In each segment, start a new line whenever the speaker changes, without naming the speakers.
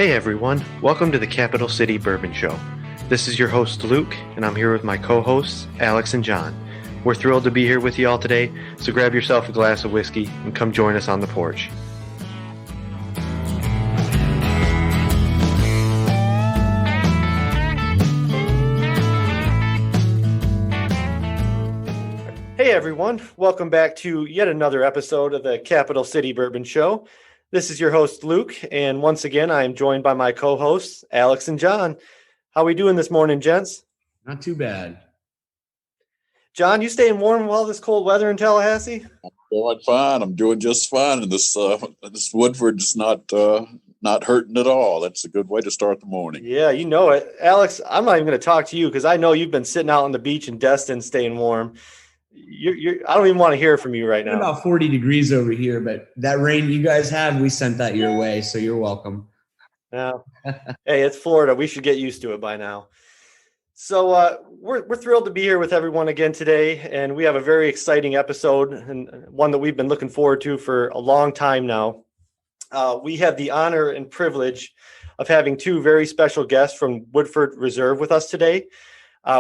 Hey everyone, welcome to the Capital City Bourbon Show. This is your host Luke, and I'm here with my co-hosts Alex and John. We're thrilled to be here with you all today, so grab yourself a glass of whiskey and come join us on the porch. Hey everyone, welcome back to yet another episode of the Capital City Bourbon Show. This is your host, Luke, and once again, I am joined by my co-hosts, Alex and John. How we doing this morning, gents?
Not too bad.
John, you staying warm while this cold weather in Tallahassee?
I'm doing fine. I'm doing just fine. And this Woodford is not hurting at all. That's a good way to start the morning.
Yeah, you know it. Alex, I'm not even going to talk to you because I know you've been sitting out on the beach in Destin staying warm. I don't even want to hear from you right now.
It's about 40 degrees over here, but that rain you guys had, we sent that your way, so you're welcome.
Yeah. Hey, it's Florida. We should get used to it by now. So we're thrilled to be here with everyone again today, and we have a very exciting episode and one that we've been looking forward to for a long time now. We have the honor and privilege of having two very special guests from Woodford Reserve with us today.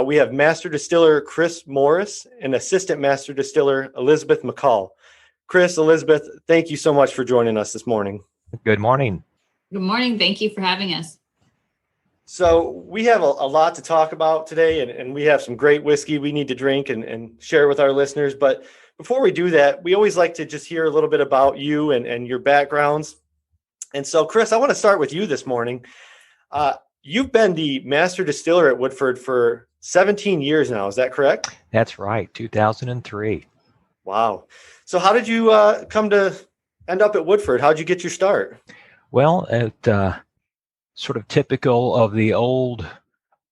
We have Master Distiller Chris Morris and Assistant Master Distiller Elizabeth McCall. Chris, Elizabeth, thank you so much for joining us this morning.
Good morning.
Good morning. Thank you for having us.
So we have a lot to talk about today, and we have some great whiskey we need to drink and share with our listeners. But before we do that, we always like to just hear a little bit about you and your backgrounds. And so, Chris, I want to start with you this morning. You've been the Master Distiller at Woodford for 17 years now. Is that correct?
That's right. 2003.
Wow. So how did you come to end up at Woodford? How'd you get your start?
Well, sort of typical of the old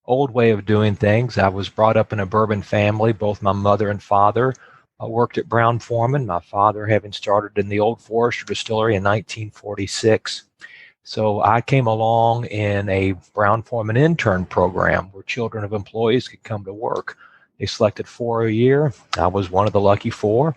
way of doing things. I was brought up in a bourbon family. Both my mother and father worked at Brown-Forman, my father having started in the Old Forester Distillery in 1946. So I came along in a Brown-Forman intern program where children of employees could come to work. They selected 4 a year. I was one of the lucky 4,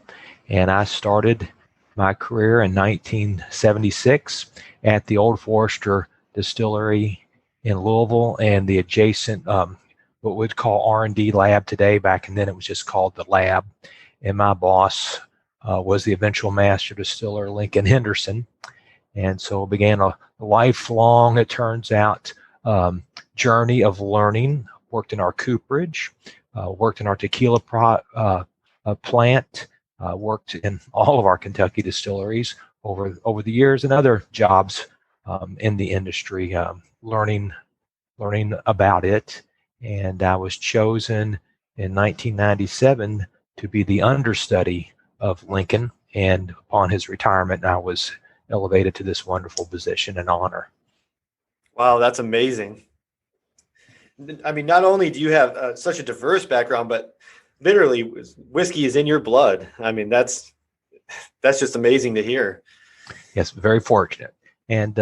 and I started my career in 1976 at the Old Forester Distillery in Louisville and the adjacent what we'd call R&D lab today. Back then it was just called the lab. And my boss was the eventual master distiller, Lincoln Henderson. And so began a lifelong, it turns out, journey of learning. Worked in our cooperage, worked in our tequila plant, worked in all of our Kentucky distilleries over the years, and other jobs in the industry, learning about it. And I was chosen in 1997 to be the understudy of Lincoln. And upon his retirement, I was elevated to this wonderful position and honor.
Wow, that's amazing. I mean, not only do you have such a diverse background, but literally whiskey is in your blood. I mean, that's just amazing to hear.
Yes, very fortunate. And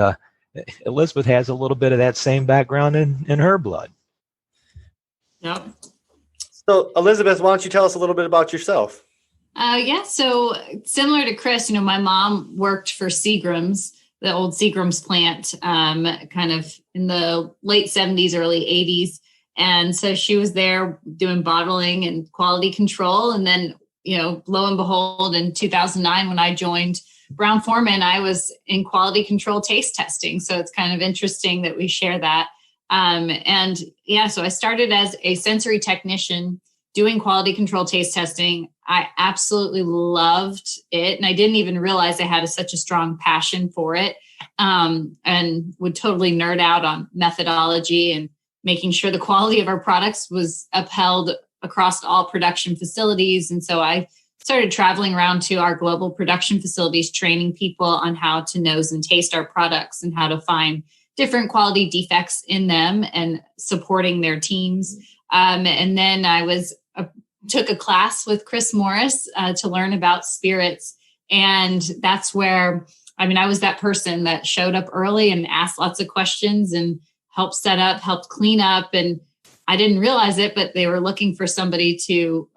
Elizabeth has a little bit of that same background in her blood.
Yep.
So, Elizabeth, why don't you tell us a little bit about yourself?
So similar to Chris, my mom worked for Seagram's, the old Seagram's plant, kind of in the late 70s, early 80s. And so she was there doing bottling and quality control. And then, lo and behold, in 2009, when I joined Brown-Forman, I was in quality control taste testing. So it's kind of interesting that we share that. So I started as a sensory technician doing quality control taste testing. I absolutely loved it. And I didn't even realize I had such a strong passion for it, and would totally nerd out on methodology and making sure the quality of our products was upheld across all production facilities. And so I started traveling around to our global production facilities, training people on how to nose and taste our products and how to find different quality defects in them and supporting their teams. And then I took a class with Chris Morris to learn about spirits. And that's where, I was that person that showed up early and asked lots of questions and helped set up, helped clean up. And I didn't realize it, but they were looking for somebody to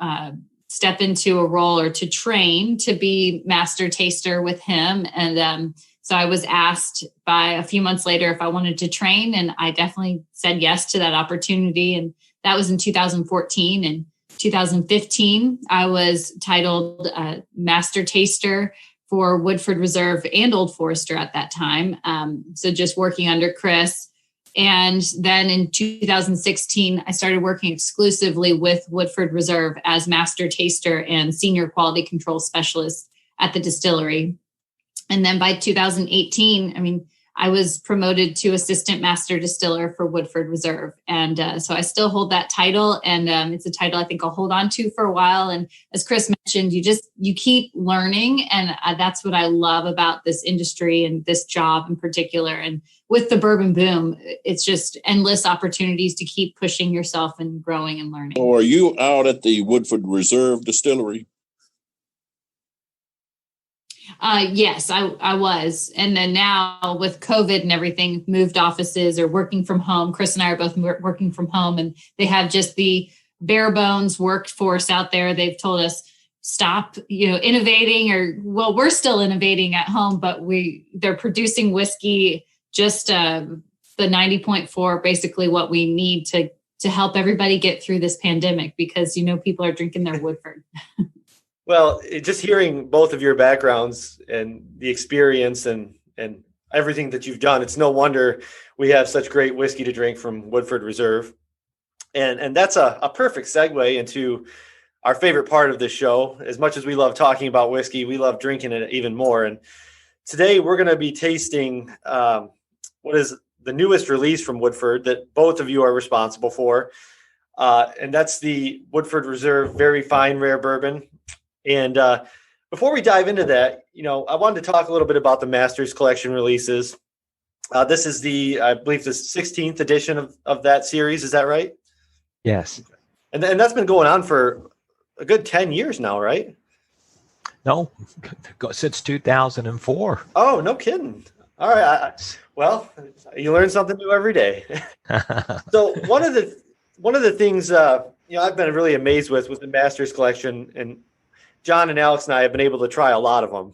step into a role or to train to be master taster with him. And So I was asked by a few months later if I wanted to train, and I definitely said yes to that opportunity. And that was in 2014. And 2015, I was titled Master Taster for Woodford Reserve and Old Forester at that time. So just working under Chris. And then in 2016, I started working exclusively with Woodford Reserve as Master Taster and Senior Quality Control Specialist at the distillery. And then by 2018, I was promoted to Assistant Master Distiller for Woodford Reserve. And so I still hold that title. And it's a title I think I'll hold on to for a while. And as Chris mentioned, you keep learning. And that's what I love about this industry and this job in particular. And with the bourbon boom, it's just endless opportunities to keep pushing yourself and growing and learning.
So are you out at the Woodford Reserve distillery?
Yes, I was. And then now with COVID and everything, moved offices or working from home. Chris and I are both working from home, and they have just the bare bones workforce out there. They've told us stop, innovating, we're still innovating at home, but they're producing whiskey, just the 90.4, basically what we need to help everybody get through this pandemic, because, people are drinking their Woodford.
Well, just hearing both of your backgrounds and the experience and everything that you've done, it's no wonder we have such great whiskey to drink from Woodford Reserve. And that's a perfect segue into our favorite part of this show. As much as we love talking about whiskey, we love drinking it even more. And today we're going to be tasting what is the newest release from Woodford that both of you are responsible for. And that's the Woodford Reserve Very Fine Rare Bourbon. And before we dive into that, I wanted to talk a little bit about the Masters Collection releases. This is I believe, the 16th edition of that series. Is that right?
Yes.
And that's been going on for a good 10 years now, right?
No, since 2004.
Oh, no kidding. All right. Well, you learn something new every day. So one of the things I've been really amazed with the Masters Collection, and John and Alex and I have been able to try a lot of them,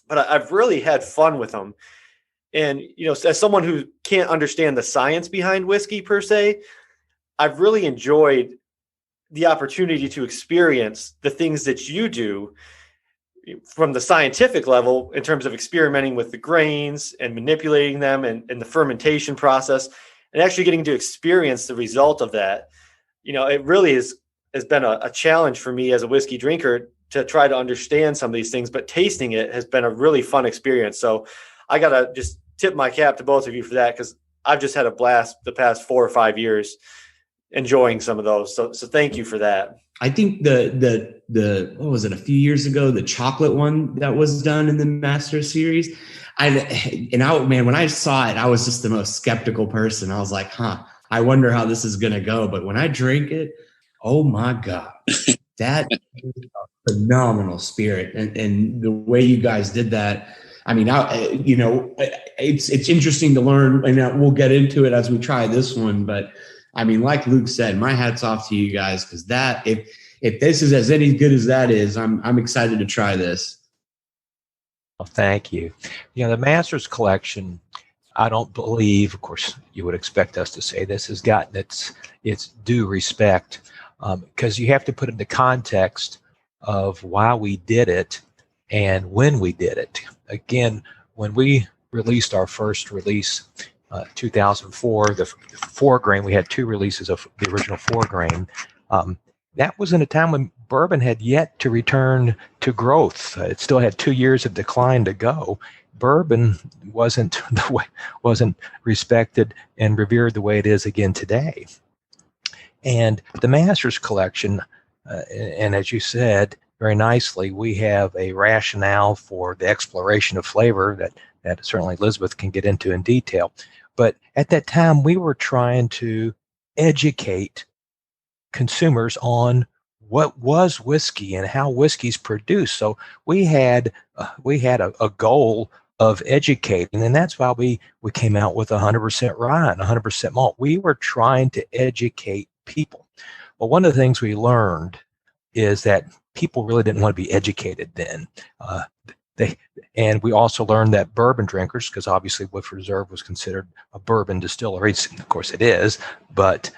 but I've really had fun with them. And, as someone who can't understand the science behind whiskey per se, I've really enjoyed the opportunity to experience the things that you do from the scientific level in terms of experimenting with the grains and manipulating them and the fermentation process, and actually getting to experience the result of that. It really has been a challenge for me as a whiskey drinker to try to understand some of these things, but tasting it has been a really fun experience. So I got to just tip my cap to both of you for that, because I've just had a blast the past 4 or 5 years enjoying some of those. So thank you for that.
I think the what was it, a few years ago, the chocolate one that was done in the Master Series. Man, when I saw it, I was just the most skeptical person. I was like, I wonder how this is going to go. But when I drink it, oh my God, that is a phenomenal spirit. And the way you guys did that, it's interesting to learn, and we'll get into it as we try this one. But like Luke said, my hat's off to you guys, because that, if this is as any good as that is, I'm excited to try this.
Well, thank you. The Masters Collection, I don't believe, of course, you would expect us to say this, has gotten its due respect, because you have to put it into context of why we did it and when we did it. Again, when we released our first release, 2004, the 4 grain, we had 2 releases of the original 4 grain. That was in a time when bourbon had yet to return to growth. It still had 2 years of decline to go. Bourbon wasn't respected and revered the way it is again today. And the Masters Collection, and as you said very nicely, we have a rationale for the exploration of flavor that certainly Elizabeth can get into in detail. But at that time, we were trying to educate consumers on what was whiskey and how whiskey's produced. So we had a goal of educating, and that's why we came out with 100% rye and 100% malt. We were trying to educate people. Well, one of the things we learned is that people really didn't want to be educated then. And we also learned that bourbon drinkers, because obviously Woodford Reserve was considered a bourbon distillery, of course it is, but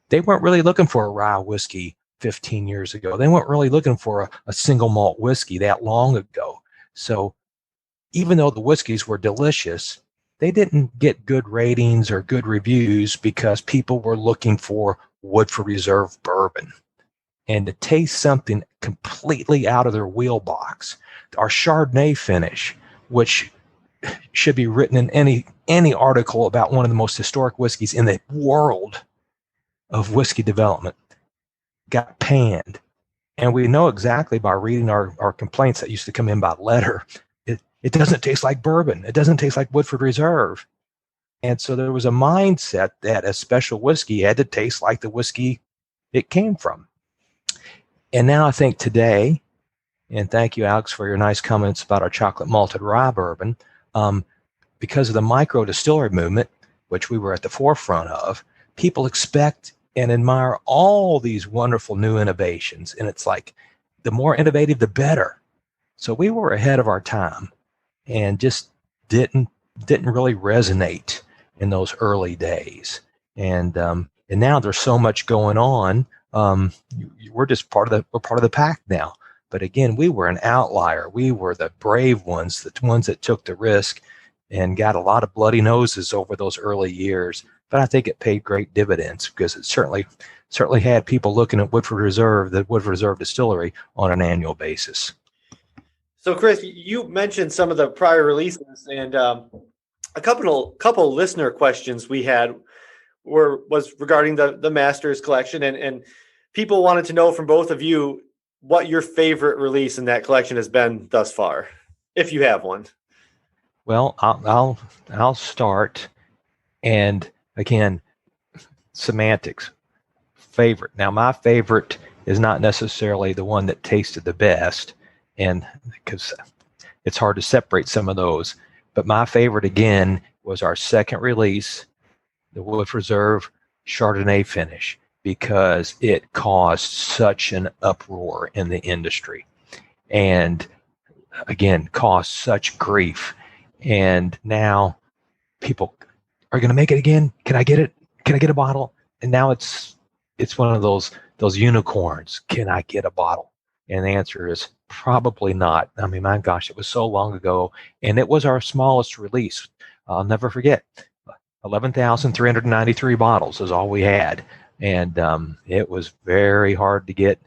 they weren't really looking for a rye whiskey 15 years ago. They weren't really looking for a single malt whiskey that long ago. So even though the whiskeys were delicious, they didn't get good ratings or good reviews because people were looking for Woodford Reserve bourbon. And to taste something completely out of their wheelbox, our Chardonnay finish, which should be written in any article about one of the most historic whiskeys in the world of whiskey development, got panned. And we know exactly by reading our complaints that used to come in by letter, it doesn't taste like bourbon. It doesn't taste like Woodford Reserve. And so there was a mindset that a special whiskey had to taste like the whiskey it came from. And now I think today, and thank you, Alex, for your nice comments about our chocolate malted rye bourbon, because of the micro distillery movement, which we were at the forefront of, people expect and admire all these wonderful new innovations. And it's like, the more innovative, the better. So we were ahead of our time and just didn't really resonate in those early days. And now there's so much going on. We're just part of the pack now. But again, we were an outlier. We were the brave ones, the ones that took the risk and got a lot of bloody noses over those early years. But I think it paid great dividends because it certainly had people looking at Woodford Reserve, the Woodford Reserve Distillery, on an annual basis.
So, Chris, you mentioned some of the prior releases, and a couple listener questions we had was regarding the Masters collection, and people wanted to know from both of you what your favorite release in that collection has been thus far, if you have one.
Well, I'll start, and again, semantics. Favorite. Now, my favorite is not necessarily the one that tasted the best, and because it's hard to separate some of those. But my favorite, again, was our second release, the Woodford Reserve Chardonnay finish, because it caused such an uproar in the industry and, again, caused such grief. And now people are going to make it again. Can I get it? Can I get a bottle? And now it's one of those unicorns. Can I get a bottle? And the answer is probably not. I mean, my gosh, it was so long ago. And it was our smallest release. I'll never forget. 11,393 bottles is all we had. And it was very hard to get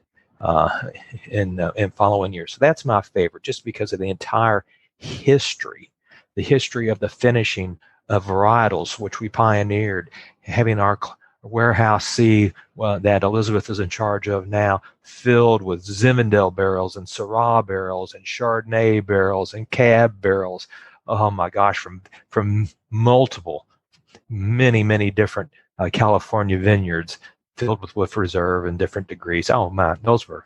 in following years. So that's my favorite, just because of the entire history, the history of the finishing of varietals, which we pioneered, having our warehouse C that Elizabeth is in charge of now, filled with Zinfandel barrels and Syrah barrels and Chardonnay barrels and Cab barrels. Oh my gosh, from multiple, many different California vineyards filled with Woodford Reserve in different degrees. Oh man, those were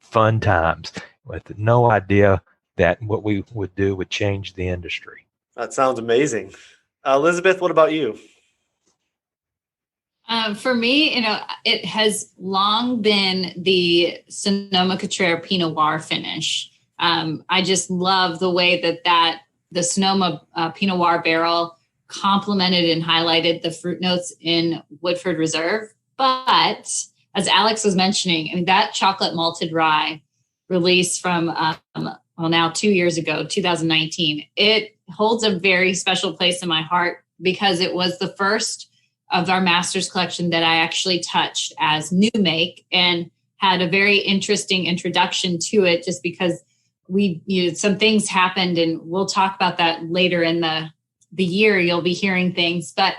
fun times with no idea that what we would do would change the industry.
That sounds amazing. Elizabeth, what about you?
For me, it has long been the Sonoma-Cutrer Pinot Noir finish. I just love the way that the Sonoma Pinot Noir barrel complemented and highlighted the fruit notes in Woodford Reserve. But as Alex was mentioning, I mean, that chocolate malted rye release from, now 2 years ago, 2019, it holds a very special place in my heart because it was the first of our Masters collection that I actually touched as new make and had a very interesting introduction to it just because some things happened, and we'll talk about that later in the year. You'll be hearing things, but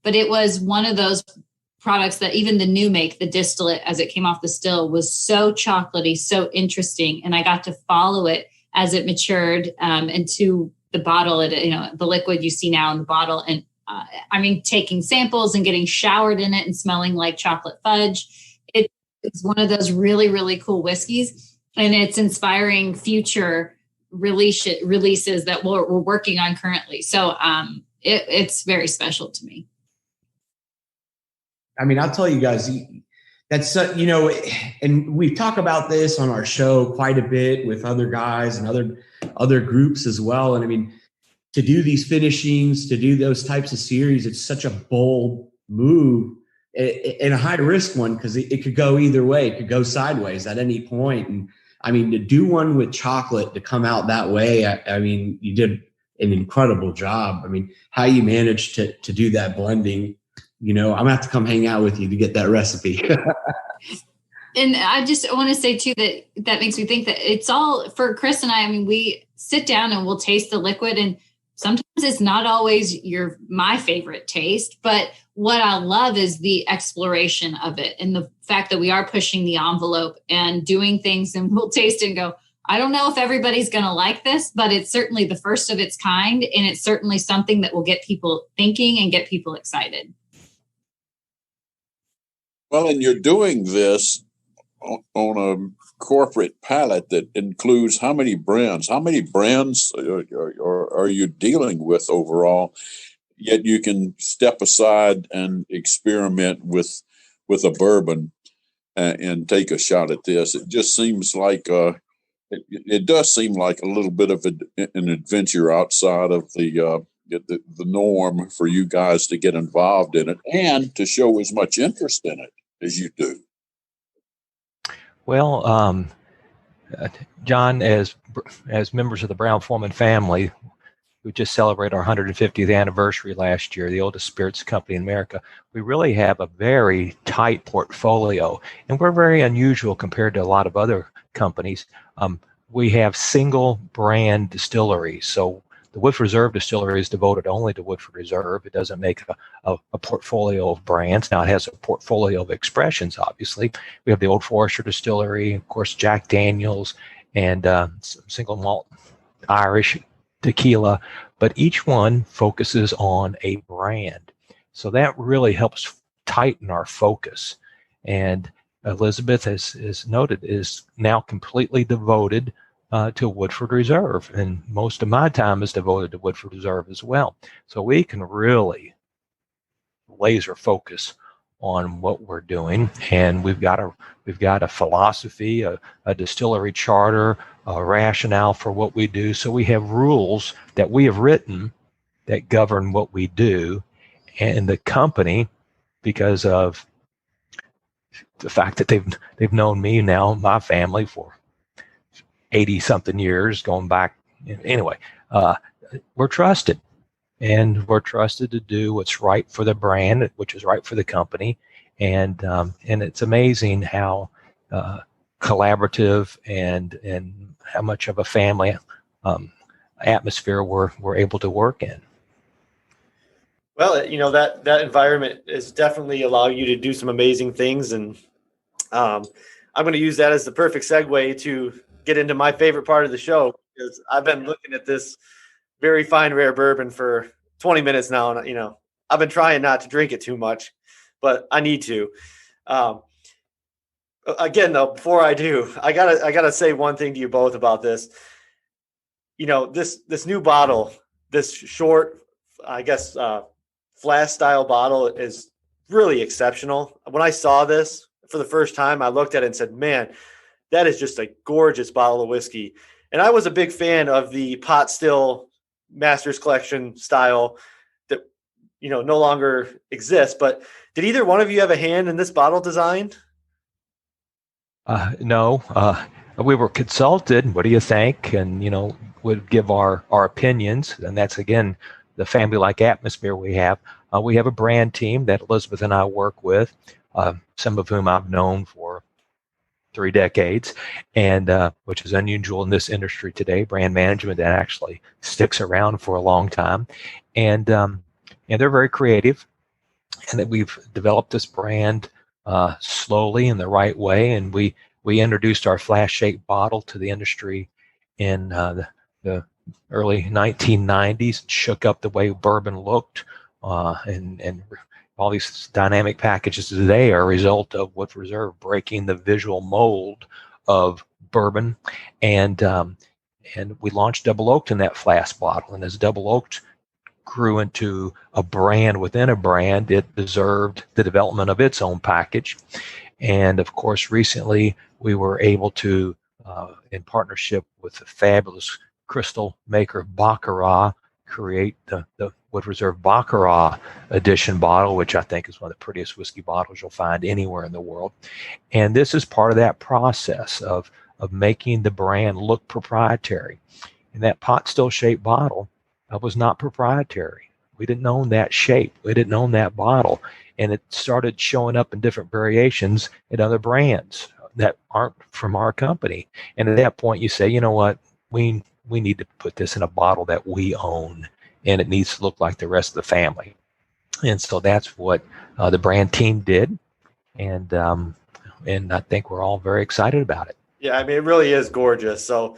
it was one of those products that even the new make, the distillate as it came off the still, was so chocolatey, so interesting. And I got to follow it as it matured into the bottle, the liquid you see now in the bottle. And taking samples and getting showered in it and smelling like chocolate fudge. It's one of those really, really cool whiskeys. And it's inspiring future releases that we're working on currently. So it's very special to me.
I mean, I'll tell you guys, That's, and we've talked about this on our show quite a bit with other guys and other groups as well. And I mean, to do these finishings, to do those types of series, it's such a bold move and a high risk one, because it could go either way. It could go sideways at any point. And I mean, to do one with chocolate to come out that way, I mean, you did an incredible job. I mean, how you managed to do that blending, I'm gonna have to come hang out with you to get that recipe.
And I just want to say too, that makes me think that it's all for Chris and I mean, we sit down and we'll taste the liquid, and sometimes it's not always my favorite taste, but what I love is the exploration of it and the fact that we are pushing the envelope and doing things, and we'll taste it and go, I don't know if everybody's going to like this, but it's certainly the first of its kind. And it's certainly something that will get people thinking and get people excited.
Well, and you're doing this on a corporate palette that includes how many brands? How many brands are you dealing with overall? Yet you can step aside and experiment with a bourbon and take a shot at this. It just seems like it does seem like a little bit of an adventure outside of the norm for you guys to get involved in it and to show as much interest in it as you do.
Well, John, as members of the Brown-Forman family, we just celebrated our 150th anniversary last year, the oldest spirits company in America. We really have a very tight portfolio, and we're very unusual compared to a lot of other companies. We have single brand distilleries. So the Woodford Reserve distillery is devoted only to Woodford Reserve. It doesn't make a portfolio of brands. Now it has a portfolio of expressions, obviously. We have the Old Forester distillery, of course, Jack Daniels, and single malt Irish tequila, but each one focuses on a brand. So that really helps tighten our focus. And Elizabeth, as noted, is now completely devoted to Woodford Reserve, and most of my time is devoted to Woodford Reserve as well. So we can really laser focus on what we're doing, and we've got a philosophy, a distillery charter, a rationale for what we do. So we have rules that we have written that govern what we do, and the company, because of the fact that they've known me now, my family, for 80 something years, going back. Anyway, we're trusted, and we're trusted to do what's right for the brand, which is right for the company. And it's amazing how collaborative and how much of a family atmosphere we're able to work in.
Well, that environment is definitely allow you to do some amazing things. And I'm going to use that as the perfect segue to get into my favorite part of the show, because I've been looking at this Very Fine Rare Bourbon for 20 minutes now. And, I've been trying not to drink it too much, but I need to. Again, though, before I do, I gotta say one thing to you both about this. This new bottle, this short, I guess, flask style bottle is really exceptional. When I saw this for the first time, I looked at it and said, man, that is just a gorgeous bottle of whiskey. And I was a big fan of the pot still Masters Collection style that, no longer exists. But did either one of you have a hand in this bottle design?
No. We were consulted. What do you think? And, would give our opinions. And that's, again, the family-like atmosphere we have. We have a brand team that Elizabeth and I work with, some of whom I've known for 3 decades, and which is unusual in this industry today. Brand management that actually sticks around for a long time, and they're very creative, and that we've developed this brand slowly in the right way. And we introduced our flask-shaped bottle to the industry in the early 1990s, shook up the way bourbon looked, and all these dynamic packages today are a result of Woodford Reserve breaking the visual mold of bourbon. And we launched Double Oaked in that flask bottle. And as Double Oaked grew into a brand within a brand, it deserved the development of its own package. And of course, recently we were able to, in partnership with the fabulous crystal maker Baccarat, create the Woodford Reserve Baccarat edition bottle, which I think is one of the prettiest whiskey bottles you'll find anywhere in the world. And this is part of that process of making the brand look proprietary. And that pot still shaped bottle was not proprietary. We didn't own that shape. We didn't own that bottle. And it started showing up in different variations in other brands that aren't from our company. And at that point you say, you know what, we need to put this in a bottle that we own, and it needs to look like the rest of the family. And so that's what the brand team did. And I think we're all very excited about it.
Yeah, I mean, it really is gorgeous. So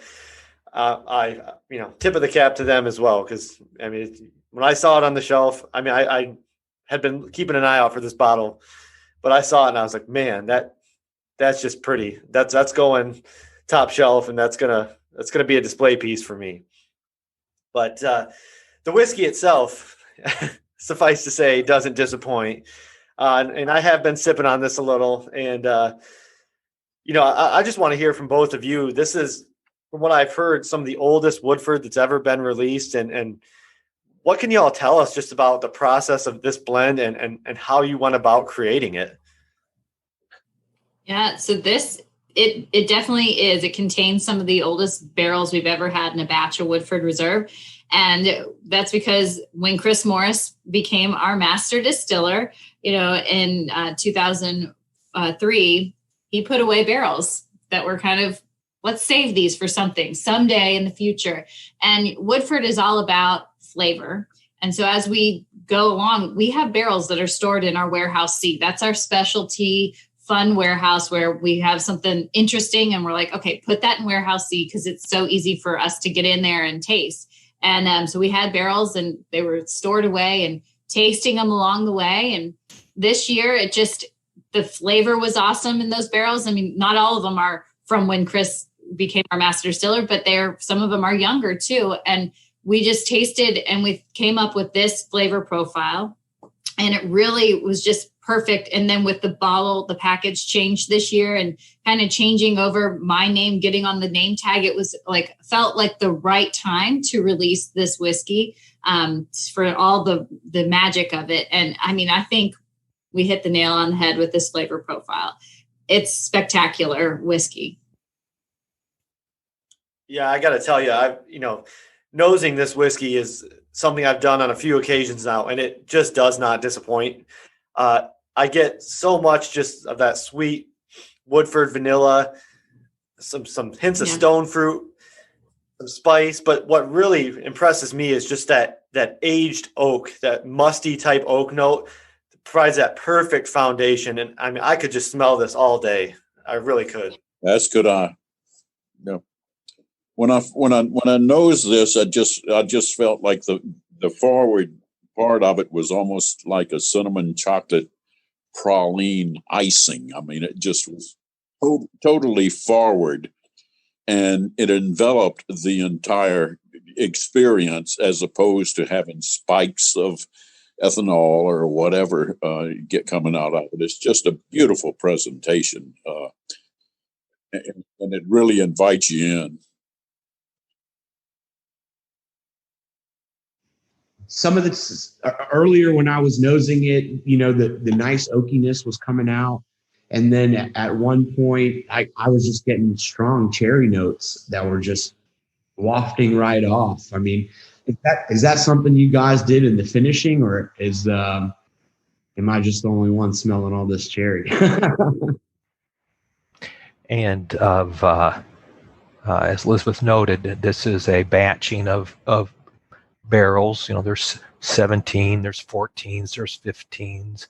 I tip of the cap to them as well. Cause I mean, when I saw it on the shelf, I mean, I had been keeping an eye out for this bottle, but I saw it and I was like, man, that's just pretty. That's going top shelf, and that's gonna be a display piece for me. But the whiskey itself, suffice to say, doesn't disappoint. And I have been sipping on this a little, and I just want to hear from both of you. This is, from what I've heard, some of the oldest Woodford that's ever been released, and what can you all tell us just about the process of this blend and how you went about creating it?
Yeah, so it definitely is. It contains some of the oldest barrels we've ever had in a batch of Woodford Reserve. And that's because when Chris Morris became our master distiller, in 2003, he put away barrels that were kind of, let's save these for something someday in the future. And Woodford is all about flavor. And so as we go along, we have barrels that are stored in our warehouse C. That's our specialty fun warehouse where we have something interesting and we're like, okay, put that in warehouse C because it's so easy for us to get in there and taste. And so we had barrels and they were stored away and tasting them along the way. And this year, the flavor was awesome in those barrels. I mean, not all of them are from when Chris became our master distiller, but some of them are younger too. And we just tasted and we came up with this flavor profile, and it really was just perfect. And then with the bottle, the package changed this year and kind of changing over my name, getting on the name tag. It was felt like the right time to release this whiskey for all the magic of it. And I mean, I think we hit the nail on the head with this flavor profile. It's spectacular whiskey.
Yeah, I got to tell you, nosing this whiskey is something I've done on a few occasions now, and it just does not disappoint. I get so much just of that sweet Woodford vanilla, some hints of stone fruit, some spice. But what really impresses me is just that aged oak, that musty type oak note provides that perfect foundation. And I mean, I could just smell this all day. I really could.
That's good. Yeah. When I nosed this, I just felt like the forward part of it was almost like a cinnamon chocolate praline icing. I mean, it just was totally forward, and it enveloped the entire experience as opposed to having spikes of ethanol or whatever get coming out of it. It's just a beautiful presentation, and it really invites you in.
Some of this earlier when I was nosing it, the nice oakiness was coming out. And then at one point I was just getting strong cherry notes that were just wafting right off. I mean, is that something you guys did in the finishing, or am I just the only one smelling all this cherry?
And as Elizabeth noted, this is a batching of barrels. There's 17, there's 14s, there's 15s,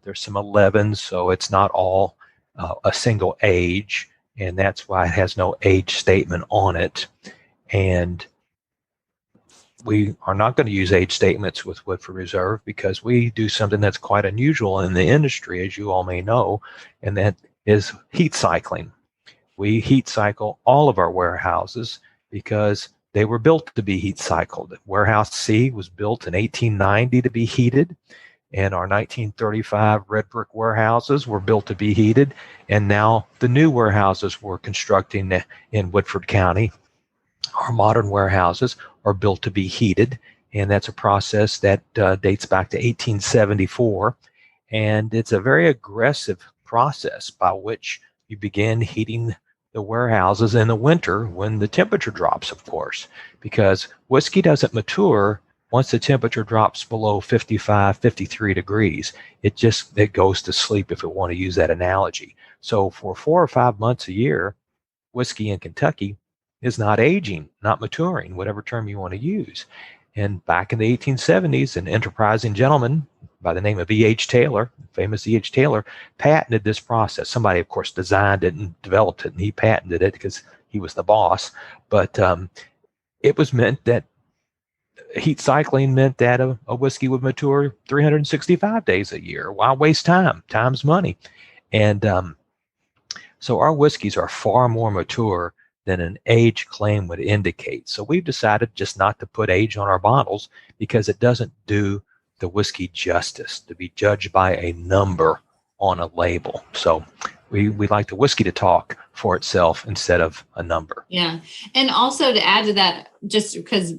there's some 11s, so it's not all a single age, and that's why it has no age statement on it. And we are not going to use age statements with Woodford Reserve because we do something that's quite unusual in the industry, as you all may know, and that is heat cycling. We heat cycle all of our warehouses because they were built to be heat cycled. Warehouse C was built in 1890 to be heated, and our 1935 red brick warehouses were built to be heated, and now the new warehouses we're constructing in Woodford County, our modern warehouses, are built to be heated, and that's a process that dates back to 1874, and it's a very aggressive process by which you begin heating the warehouses in the winter when the temperature drops, of course, because whiskey doesn't mature once the temperature drops below 55, 53 degrees. It goes to sleep, if we want to use that analogy. So for 4 or 5 months a year, whiskey in Kentucky is not aging, not maturing, whatever term you want to use. And back in the 1870s, an enterprising gentleman by the name of E.H. Taylor, famous E.H. Taylor, patented this process. Somebody, of course, designed it and developed it, and he patented it because he was the boss. But it was meant that heat cycling meant that a whiskey would mature 365 days a year. Why waste time? Time's money. And so our whiskeys are far more mature than an age claim would indicate. So we've decided just not to put age on our bottles because it doesn't do the whiskey justice to be judged by a number on a label. So we like the whiskey to talk for itself instead of a number.
Yeah. And also to add to that, just because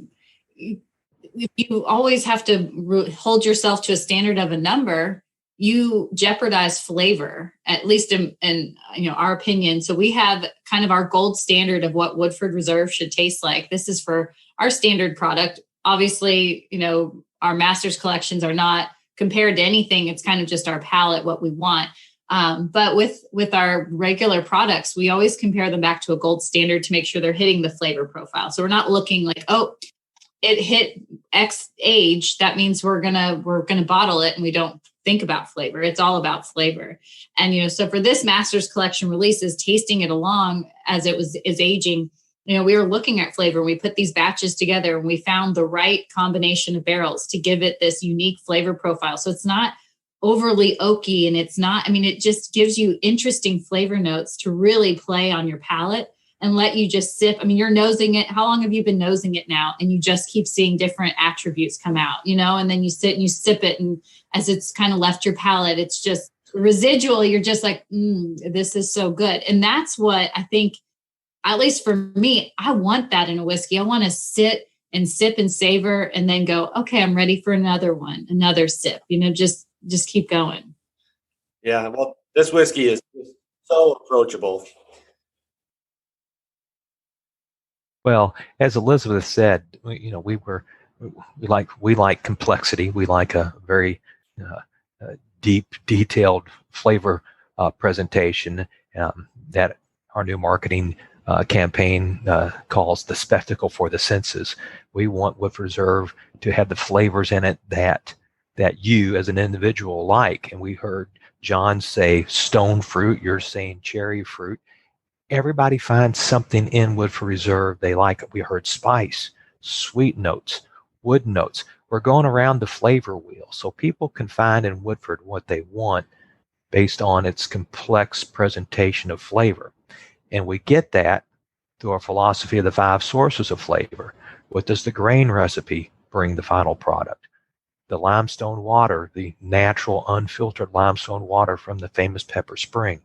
you always have to hold yourself to a standard of a number, you jeopardize flavor, at least in our opinion. So we have kind of our gold standard of what Woodford Reserve should taste like. This is for our standard product. Obviously, our master's collections are not compared to anything. It's kind of just our palate, what we want. But with our regular products, we always compare them back to a gold standard to make sure they're hitting the flavor profile. So we're not looking like, oh, it hit X age. That means we're gonna bottle it, and we don't think about flavor. It's all about flavor. And so for this master's collection releases, tasting it along as it is aging, we were looking at flavor. We put these batches together, and we found the right combination of barrels to give it this unique flavor profile. So it's not overly oaky, and it just gives you interesting flavor notes to really play on your palate and let you just sip. You're nosing it. How long have you been nosing it now? And you just keep seeing different attributes come out, and then you sit and you sip it. And as it's kind of left your palate, it's just residual. You're just like, this is so good. And that's what I think, at least for me, I want that in a whiskey. I want to sit and sip and savor and then go, okay, I'm ready for another one, another sip, just keep going.
Yeah. Well, this whiskey is so approachable.
Well, as Elizabeth said, we like complexity. We like a very deep, detailed flavor presentation that our new marketing campaign calls the spectacle for the senses. We want Woodford Reserve to have the flavors in it that you as an individual like. And we heard John say stone fruit. You're saying cherry fruit. Everybody finds something in Woodford Reserve they like. We heard spice, sweet notes, wood notes. We're going around the flavor wheel so people can find in Woodford what they want based on its complex presentation of flavor. And we get that through our philosophy of the 5 sources of flavor. What does the grain recipe bring the final product? The limestone water, the natural unfiltered limestone water from the famous Pepper Spring.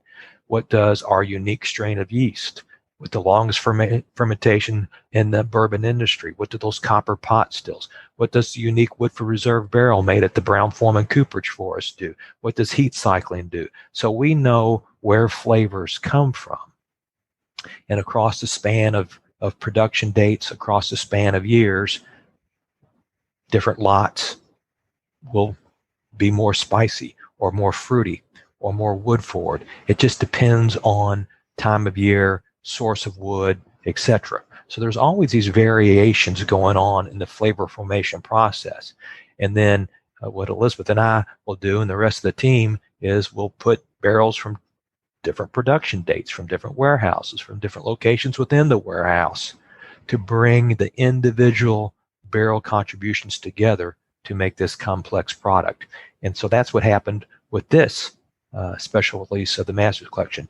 What does our unique strain of yeast with the longest fermentation in the bourbon industry? What do those copper pot stills? What does the unique Woodford Reserve barrel made at the Brown-Forman Cooperage Forest do? What does heat cycling do? So we know where flavors come from. And across the span of production dates, across the span of years, different lots will be more spicy or more fruity or more wood forward. It just depends on time of year, source of wood, etc. So there's always these variations going on in the flavor formation process. And then what Elizabeth and I will do, and the rest of the team, is we'll put barrels from different production dates, from different warehouses, from different locations within the warehouse to bring the individual barrel contributions together to make this complex product. And so that's what happened with this special release of the Masters Collection.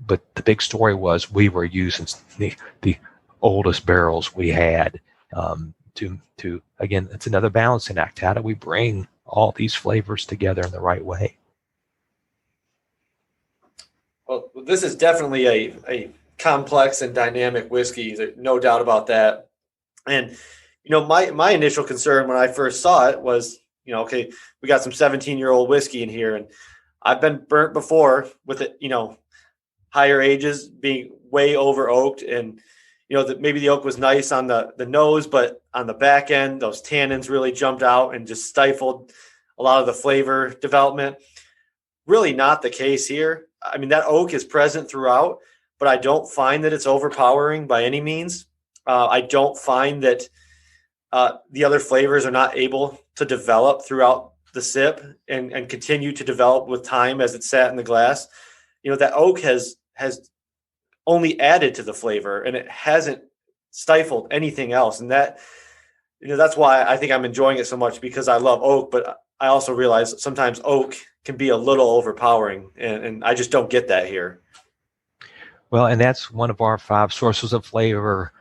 But the big story was we were using the oldest barrels we had to again, it's another balancing act. How do we bring all these flavors together in the right way.
Well, this is definitely a complex and dynamic whiskey. There's no doubt about that. And, my initial concern when I first saw it was, okay, we got some 17-year-old whiskey in here, and I've been burnt before with it, higher ages being way over oaked, and maybe the oak was nice on the nose, but on the back end, those tannins really jumped out and just stifled a lot of the flavor development. Really not the case here. I mean, that oak is present throughout, but I don't find that it's overpowering by any means. I don't find that the other flavors are not able to develop throughout the sip and continue to develop with time as it sat in the glass. That oak has only added to the flavor, and it hasn't stifled anything else. And that, that's why I think I'm enjoying it so much, because I love oak, but I also realize that sometimes oak can be a little overpowering, and I just don't get that here.
Well, and that's one of our 5 sources of flavor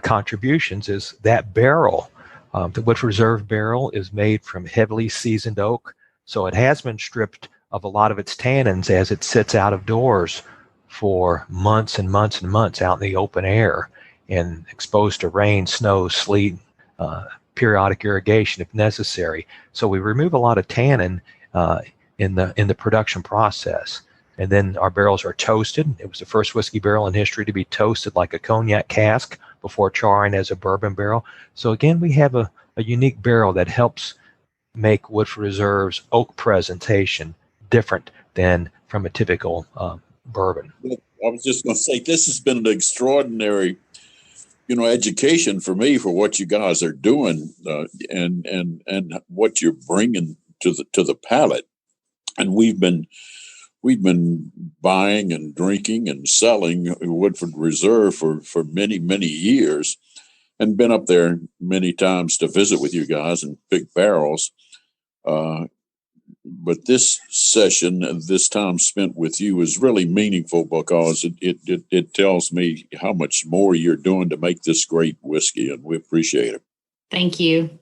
contributions is that barrel. The Woodford Reserve barrel is made from heavily seasoned oak, so it has been stripped of a lot of its tannins as it sits out of doors for months and months and months out in the open air and exposed to rain, snow, sleet, periodic irrigation if necessary. So we remove a lot of tannin in the production process. And then our barrels are toasted. It was the first whiskey barrel in history to be toasted like a cognac cask before charring as a bourbon barrel. So again, we have a unique barrel that helps make Woodford Reserve's oak presentation different than from a typical bourbon.
I was just going to say, this has been an extraordinary, education for me for what you guys are doing and what you're bringing to the palate. And we've been buying and drinking and selling Woodford Reserve for many, many years, and been up there many times to visit with you guys and pick barrels. But this session, this time spent with you, is really meaningful because it tells me how much more you're doing to make this great whiskey, and we appreciate it.
Thank you.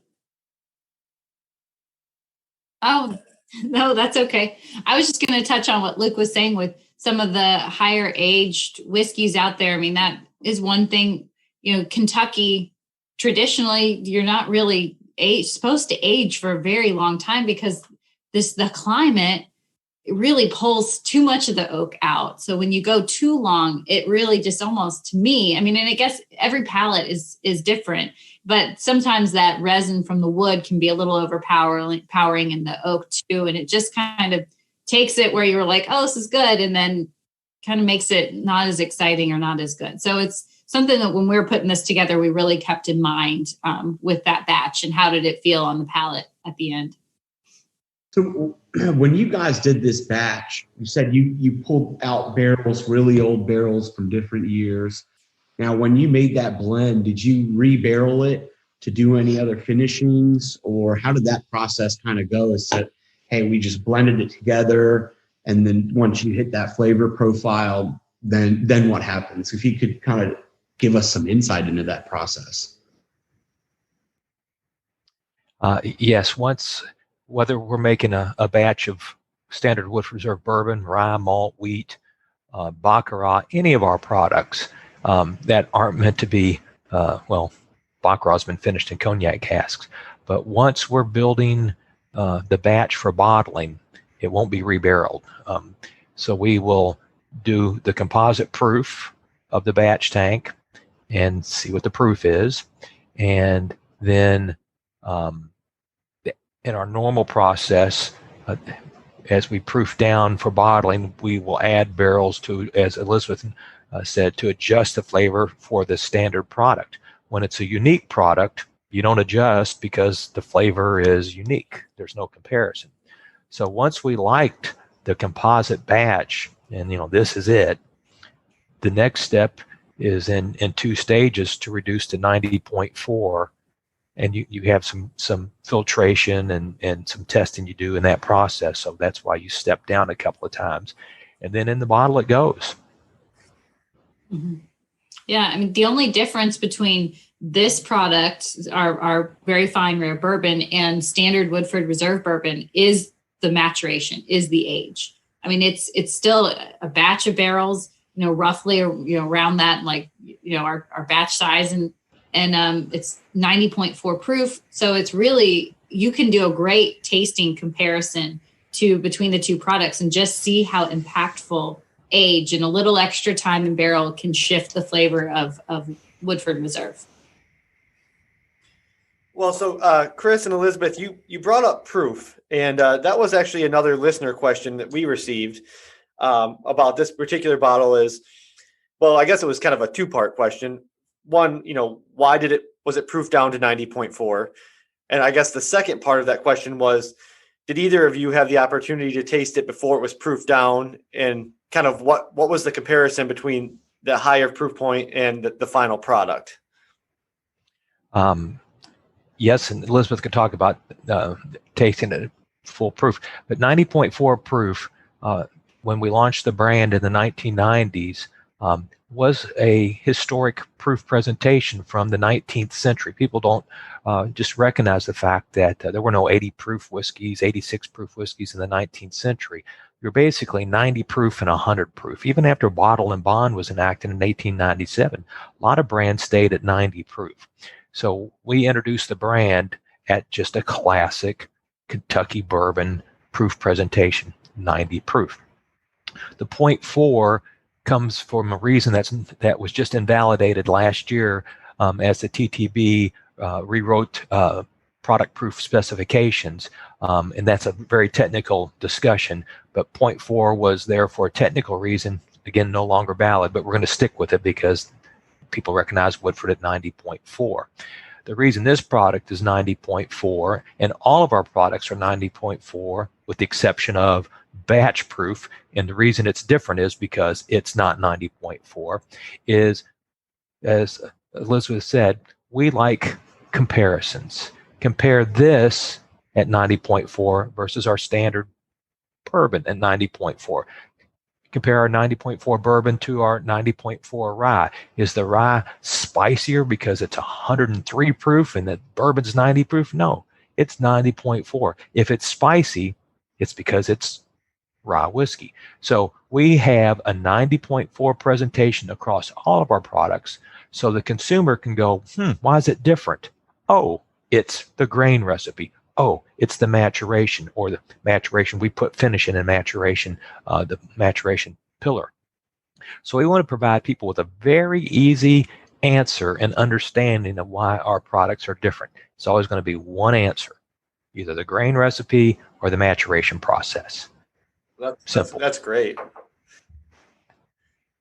Oh, no, that's okay. I was just going to touch on what Luke was saying with some of the higher aged whiskeys out there. I mean, that is one thing, Kentucky, traditionally, you're not really supposed to age for a very long time because the climate really pulls too much of the oak out. So when you go too long, it really just almost, to me, I mean, and I guess every palate is different, but sometimes that resin from the wood can be a little overpowering in the oak too. And it just kind of takes it where you're like, oh, this is good. And then kind of makes it not as exciting or not as good. So it's something that when we were putting this together, we really kept in mind with that batch and how did it feel on the palate at the end.
So when you guys did this batch, you said you pulled out barrels, really old barrels from different years. Now, when you made that blend, did you re-barrel it to do any other finishings, or how did that process kind of go? Is that, hey, we just blended it together, and then once you hit that flavor profile, then what happens? If you could kind of give us some insight into that process.
Yes, whether we're making a batch of standard Woodford Reserve bourbon, rye, malt, wheat, Baccarat, any of our products that aren't meant to be, Baccarat's been finished in cognac casks. But once we're building the batch for bottling, it won't be rebarreled. So we will do the composite proof of the batch tank and see what the proof is. And then in our normal process, as we proof down for bottling, we will add barrels to, as Elizabeth said, to adjust the flavor for the standard product. When it's a unique product, you don't adjust because the flavor is unique. There's no comparison. So once we liked the composite batch, and this is it, the next step is in 2 stages to reduce to 90.4. And you have some filtration and some testing you do in that process. So that's why you step down a couple of times. And then in the bottle it goes.
Mm-hmm. Yeah, I mean, the only difference between this product, our Very Fine Rare Bourbon, and standard Woodford Reserve Bourbon is the maturation, is the age. I mean, it's still a batch of barrels, roughly, around that, like, our batch size, and it's 90.4 proof. So it's really, you can do a great tasting comparison between the two products and just see how impactful age and a little extra time in barrel can shift the flavor of Woodford Reserve.
Well, so Chris and Elizabeth, you brought up proof, and that was actually another listener question that we received about this particular bottle. Well, I guess it was kind of a two-part question. One, why was it proof down to 90.4? And I guess the second part of that question was, did either of you have the opportunity to taste it before it was proof down, and kind of what was the comparison between the higher proof point and the final product?
Yes, and Elizabeth could talk about tasting it full proof, but 90.4 proof, when we launched the brand in the 1990s, was a historic proof presentation from the 19th century. People don't just recognize the fact that there were no 80 proof whiskeys, 86 proof whiskeys in the 19th century. You're basically 90 proof and 100 proof. Even after Bottle and Bond was enacted in 1897, a lot of brands stayed at 90 proof. So we introduced the brand at just a classic Kentucky bourbon proof presentation, 90 proof. The 0.4 comes from a reason that was just invalidated last year as the TTB rewrote product proof specifications, and that's a very technical discussion, but 0.4 was there for a technical reason, again, no longer valid, but we're going to stick with it because people recognize Woodford at 90.4. The reason this product is 90.4, and all of our products are 90.4, with the exception of batch proof, and the reason it's different is because it's not 90.4, is, as Elizabeth said, we like comparisons. Compare this at 90.4 versus our standard bourbon at 90.4. Compare our 90.4 bourbon to our 90.4 rye. Is the rye spicier because it's 103 proof and the bourbon's 90 proof? No, it's 90.4. If it's spicy, it's because it's rye whiskey. So we have a 90.4 presentation across all of our products, so the consumer can go, why is it different? Oh, it's the grain recipe. Oh, it's the maturation, or the maturation. We put finish in maturation, the maturation pillar. So we want to provide people with a very easy answer and understanding of why our products are different. It's always going to be one answer, either the grain recipe or the maturation process.
That's great.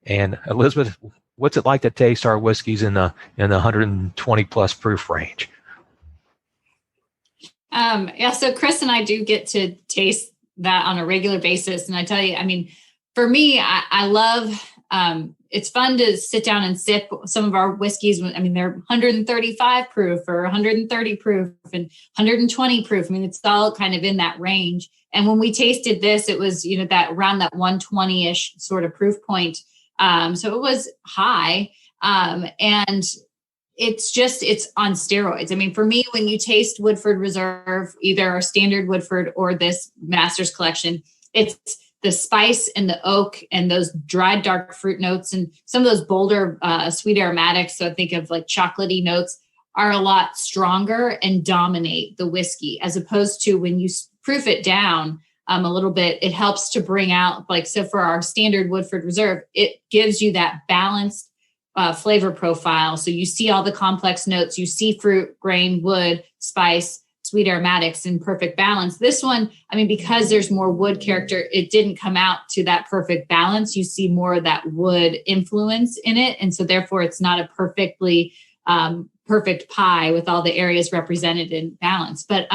And Elizabeth, what's it like to taste our whiskeys in the 120 plus proof range?
So Chris and I do get to taste that on a regular basis. And I tell you, I mean, for me, I love, it's fun to sit down and sip some of our whiskeys. I mean, they're 135 proof or 130 proof and 120 proof. I mean, it's all kind of in that range. And when we tasted this, it was, that around that 120-ish sort of proof point. So it was high. And it's on steroids. I mean, for me, when you taste Woodford Reserve, either our standard Woodford or this Master's Collection, it's the spice and the oak and those dried dark fruit notes and some of those bolder sweet aromatics. So I think of like chocolatey notes are a lot stronger and dominate the whiskey, as opposed to when you proof it down a little bit, it helps to bring out, like, so for our standard Woodford Reserve, it gives you that balanced flavor profile. So you see all the complex notes, you see fruit, grain, wood, spice, sweet aromatics in perfect balance. This one, I mean, because there's more wood character, it didn't come out to that perfect balance. You see more of that wood influence in it. And so therefore it's not a perfectly perfect pie with all the areas represented in balance. But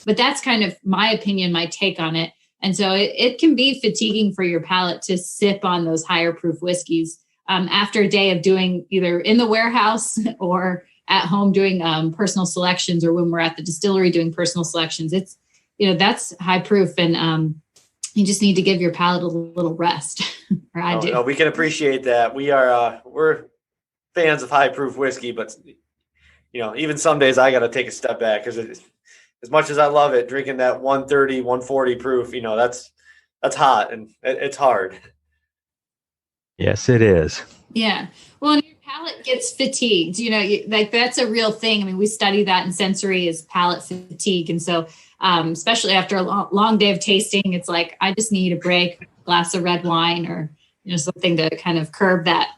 that's kind of my opinion, my take on it. And so it can be fatiguing for your palate to sip on those higher proof whiskeys after a day of doing either in the warehouse or at home doing personal selections, or when we're at the distillery doing personal selections. It's, that's high proof, and you just need to give your palate a little rest. Or I do.
No, we can appreciate that. We are we're fans of high proof whiskey, but even some days I got to take a step back because as much as I love it, drinking that 130, 140 proof, that's hot and it's hard.
Yes, it is.
Yeah. Well, and your palate gets fatigued, like that's a real thing. I mean, we study that in sensory is palate fatigue. And so, especially after a long day of tasting, it's like, I just need a break, a glass of red wine or, something to kind of curb that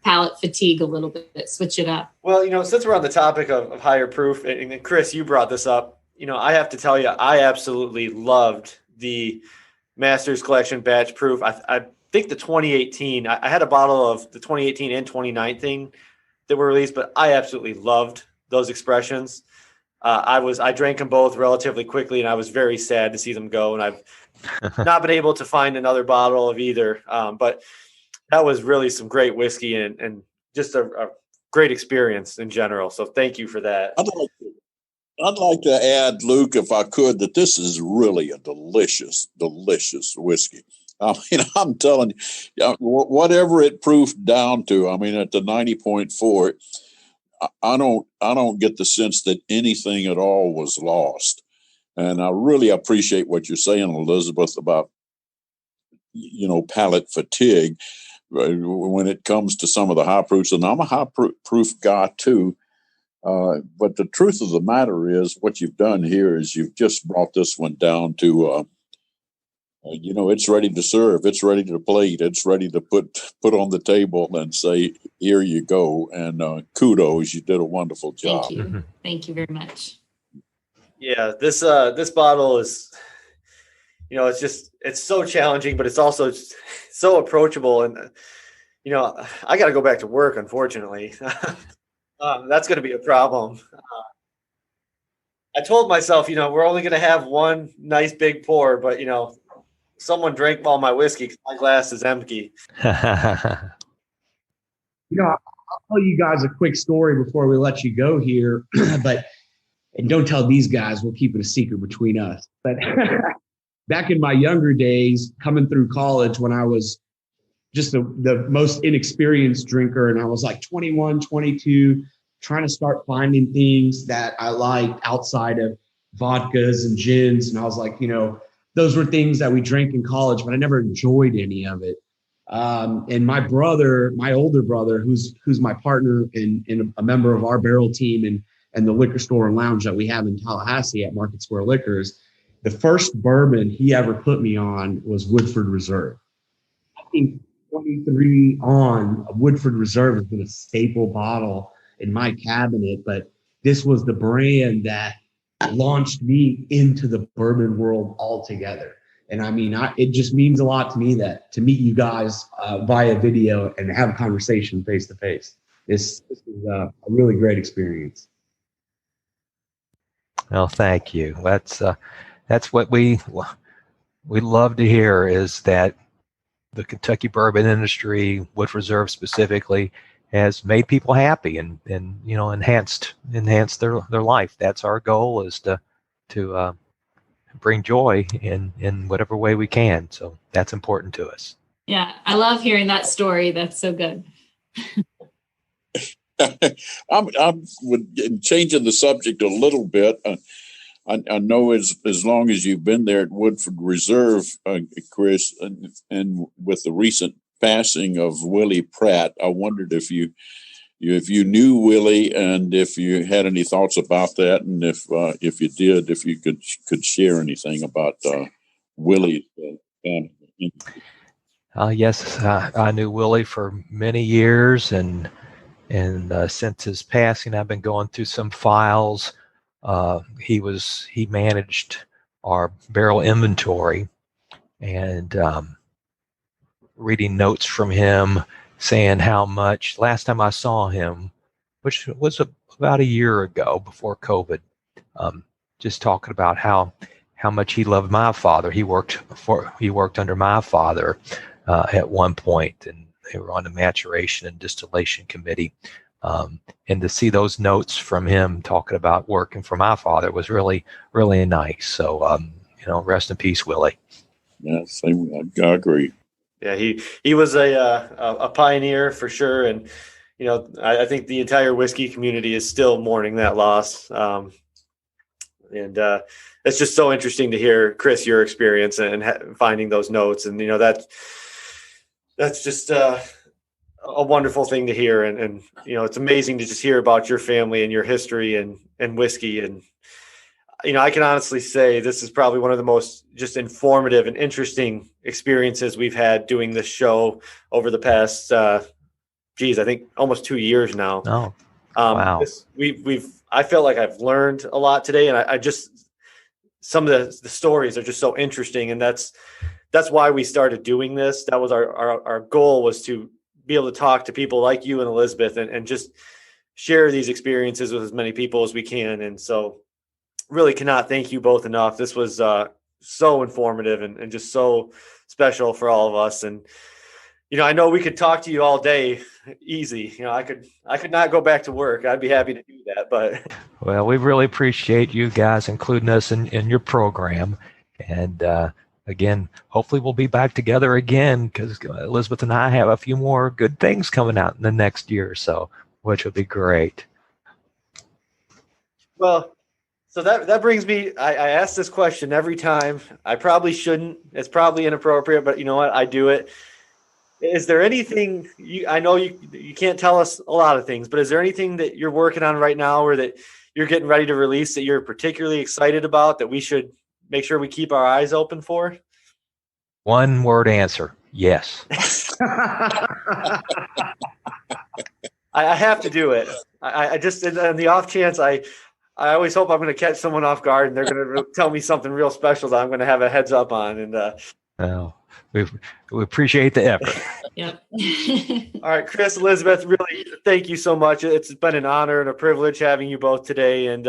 palate fatigue a little bit, switch it up.
Well, since we're on the topic of higher proof, and Chris, you brought this up, I have to tell you, I absolutely loved the Masters Collection batch proof. I think the 2018, I had a bottle of the 2018 and 2019 that were released, but I absolutely loved those expressions. I drank them both relatively quickly, and I was very sad to see them go. And I've not been able to find another bottle of either. But that was really some great whiskey and just a great experience in general. So thank you for that.
I'd like to add, Luke, if I could, that this is really a delicious, delicious whiskey. I mean, I'm telling you, whatever it proofed down to, I mean, at the 90.4, I don't get the sense that anything at all was lost. And I really appreciate what you're saying, Elizabeth, about, palate fatigue when it comes to some of the high proofs. And I'm a high proof guy too. But the truth of the matter is what you've done here is you've just brought this one down to, it's ready to serve. It's ready to plate. It's ready to put on the table and say, here you go. And kudos, you did a wonderful job.
Thank you. Mm-hmm. Thank you very much.
Yeah, this bottle is, it's so challenging, but it's also so approachable. And, I got to go back to work, unfortunately. That's going to be a problem. I told myself, we're only going to have one nice big pour, but, someone drank all my whiskey because my glass is empty.
I'll tell you guys a quick story before we let you go here, and don't tell these guys, we'll keep it a secret between us. But back in my younger days, coming through college when I was just the most inexperienced drinker, and I was like 21, 22, trying to start finding things that I liked outside of vodkas and gins. And I was like, those were things that we drank in college, but I never enjoyed any of it. And my older brother, who's my partner and a member of our barrel team and the liquor store and lounge that we have in Tallahassee at Market Square Liquors, the first bourbon he ever put me on was Woodford Reserve. I think 23 on, Woodford Reserve has been a staple bottle in my cabinet, but this was the brand that launched me into the bourbon world altogether. And I mean, it just means a lot to me that to meet you guys via video and have a conversation face to face. This is a really great experience.
Well, thank you. That's what we love to hear, is that the Kentucky bourbon industry, Woodford Reserve specifically, has made people happy and enhanced their life. That's our goal, is to bring joy in whatever way we can. So that's important to us.
Yeah, I love hearing that story. That's so good.
I'm changing the subject a little bit. I know as long as you've been there at Woodford Reserve, Chris, and with the recent passing of Willie Pratt, I wondered if you knew Willie and if you had any thoughts about that, and if you did, if you could share anything about Willie's family.
Yes, I knew Willie for many years, and since his passing, I've been going through some files. He managed our barrel inventory, and reading notes from him saying how much, last time I saw him, which was about a year ago before COVID, just talking about how much he loved my father. He worked under my father at one point, and they were on the maturation and distillation committee. And to see those notes from him talking about working for my father was really, really nice. So, rest in peace, Willie.
Yeah, same. I agree.
Yeah, he was a pioneer for sure, and I think the entire whiskey community is still mourning that loss. And it's just so interesting to hear, Chris, your experience and finding those notes. And, that's just a wonderful thing to hear. And, it's amazing to just hear about your family and your history and whiskey. And, I can honestly say this is probably one of the most just informative and interesting experiences we've had doing this show over the past, I think almost 2 years now.
Oh, wow.
I felt like I've learned a lot today, and I just, some of the stories are just so interesting. And that's why we started doing this. That was our goal, was to be able to talk to people like you and Elizabeth and just share these experiences with as many people as we can. And so really cannot thank you both enough. This was so informative and just so special for all of us. And, I know we could talk to you all day easy. I could not go back to work. I'd be happy to do that, but.
Well, we really appreciate you guys including us in your program. And again, hopefully we'll be back together again, because Elizabeth and I have a few more good things coming out in the next year or so, which would be great.
Well, so that brings me, I ask this question every time. I probably shouldn't. It's probably inappropriate, but you know what? I do it. Is there anything, I know you can't tell us a lot of things, but is there anything that you're working on right now or that you're getting ready to release that you're particularly excited about that we should make sure we keep our eyes open for?
One word answer: yes.
I have to do it. I just, in the off chance, I always hope I'm going to catch someone off guard and they're going to tell me something real special that I'm going to have a heads up on. And
we appreciate the effort.
Yep.
All right, Chris, Elizabeth, really thank you so much. It's been an honor and a privilege having you both today. And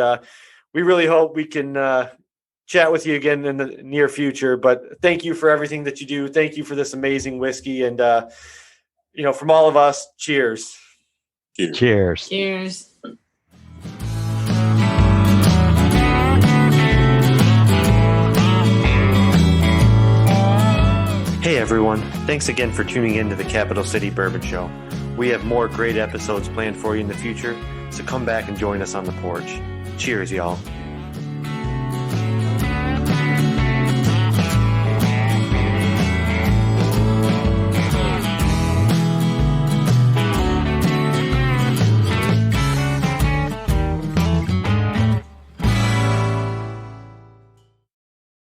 we really hope we can chat with you again in the near future. But thank you for everything that you do. Thank you for this amazing whiskey. And, from all of us, cheers.
Cheers.
Cheers.
Hey everyone, thanks again for tuning in to the Capital City Bourbon Show. We have more great episodes planned for you in the future, so come back and join us on the porch. Cheers, y'all.